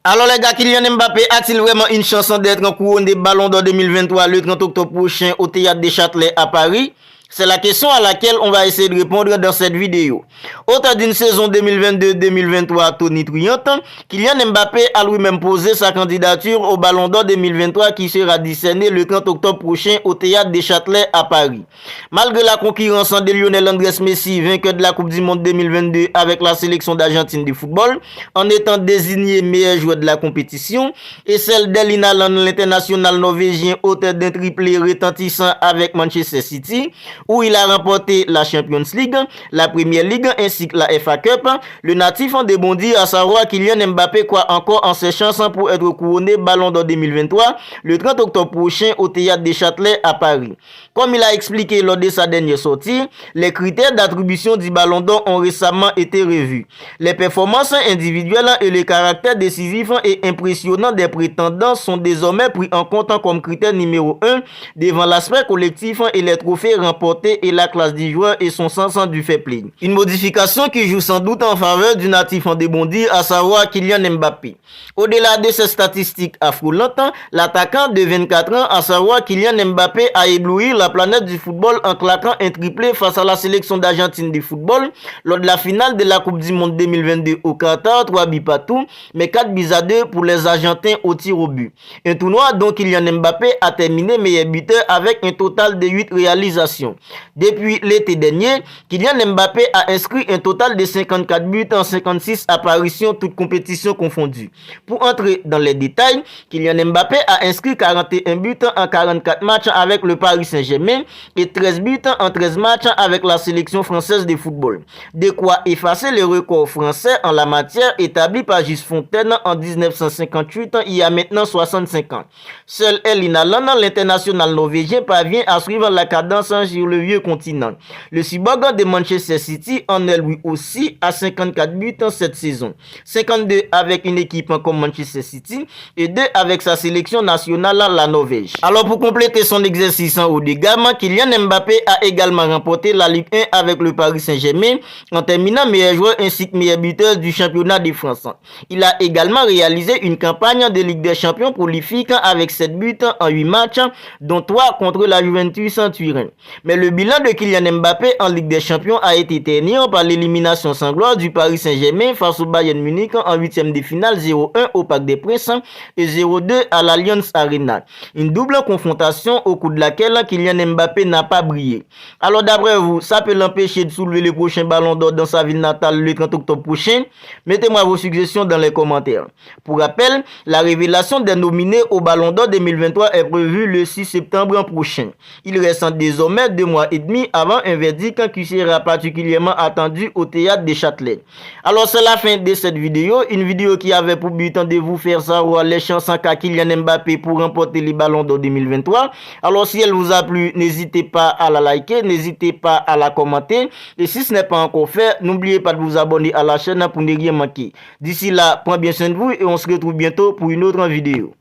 Alors les gars, Kylian Mbappé a-t-il vraiment une chance d'être couronné Ballon d'Or 2023 le 30 octobre prochain au Théâtre des Châtelets à Paris? C'est la question à laquelle on va essayer de répondre dans cette vidéo. Au terme d'une saison 2022-2023 tonitruante, Kylian Mbappé a lui-même posé sa candidature au Ballon d'Or 2023 qui sera décerné le 30 octobre prochain au Théâtre des Châtelets à Paris. Malgré la concurrence de Lionel Andrés Messi, vainqueur de la Coupe du Monde 2022 avec la sélection d'Argentine de football, en étant désigné meilleur joueur de la compétition, et celle d'Erling Haaland, l'international norvégien, auteur d'un triplé retentissant avec Manchester City, où il a remporté la Champions League, la Premier League ainsi que la FA Cup. Le natif en débondit à savoir Kylian Mbappé croit encore en ses chances pour être couronné Ballon d'Or 2023 le 30 octobre prochain au Théâtre des Châtelets à Paris. Comme il a expliqué lors de sa dernière sortie, les critères d'attribution du Ballon d'Or ont récemment été revus. Les performances individuelles et le caractère décisif et impressionnant des prétendants sont désormais pris en compte comme critère numéro 1 devant l'aspect collectif et les trophées remportés et la classe du joueur et son sens du fair play. Une modification qui joue sans doute en faveur du natif en débondit, à savoir Kylian Mbappé. Au-delà de ces statistiques affolantes, l'attaquant de 24 ans, à savoir Kylian Mbappé, a ébloui la planète du football en claquant un triplé face à la sélection d'Argentine de football lors de la finale de la Coupe du Monde 2022 au Qatar, 3 buts partout, mais 4 buts à 2 pour les Argentins au tir au but. Un tournoi dont Kylian Mbappé a terminé meilleur buteur avec un total de 8 réalisations. Depuis l'été dernier, Kylian Mbappé a inscrit un total de 54 buts en 56 apparitions, toutes compétitions confondues. Pour entrer dans les détails, Kylian Mbappé a inscrit 41 buts en 44 matchs avec le Paris Saint-Germain et 13 buts en 13 matchs avec la sélection française de football. De quoi effacer le record français en la matière établi par Gilles Fontaine en 1958, il y a maintenant 65 ans. Seul Erling Haaland, l'international norvégien, parvient à suivre la cadence sur le vieux continent. Le cyborg de Manchester City en est lui aussi à 54 buts en cette saison. 52 avec une équipe comme Manchester City et 2 avec sa sélection nationale, la Norvège. Alors pour compléter son exercice en haut de gamme, Kylian Mbappé a également remporté la Ligue 1 avec le Paris Saint-Germain en terminant meilleur joueur ainsi que meilleur buteur du championnat de France. Il a également réalisé une campagne de Ligue des Champions prolifique avec 7 buts en 8 matchs, dont 3 contre la Juventus en Turin. Mais le bilan de Kylian Mbappé en Ligue des Champions a été terni par l'élimination sans gloire du Paris Saint-Germain face au Bayern Munich en 8e de finale 0-1 au Parc des Princes et 0-2 à l'Allianz Arena. Une double confrontation au cours de laquelle Kylian Mbappé n'a pas brillé. Alors d'après vous, ça peut l'empêcher de soulever le prochain Ballon d'Or dans sa ville natale le 30 octobre prochain? Mettez-moi vos suggestions dans les commentaires. Pour rappel, la révélation des nominés au Ballon d'Or 2023 est prévue le 6 septembre prochain. Il reste désormais 2 mois et demi avant un verdict qui sera particulièrement attendu au Théâtre des Châtelets. Alors c'est la fin de cette vidéo, une vidéo qui avait pour but de vous faire savoir les chances qu'a Kylian Mbappé pour remporter les Ballons d'Or 2023. Alors si elle vous a plu, n'hésitez pas à la liker, n'hésitez pas à la commenter et si ce n'est pas encore fait, n'oubliez pas de vous abonner à la chaîne pour ne rien manquer. D'ici là, prenez bien soin de vous et on se retrouve bientôt pour une autre vidéo.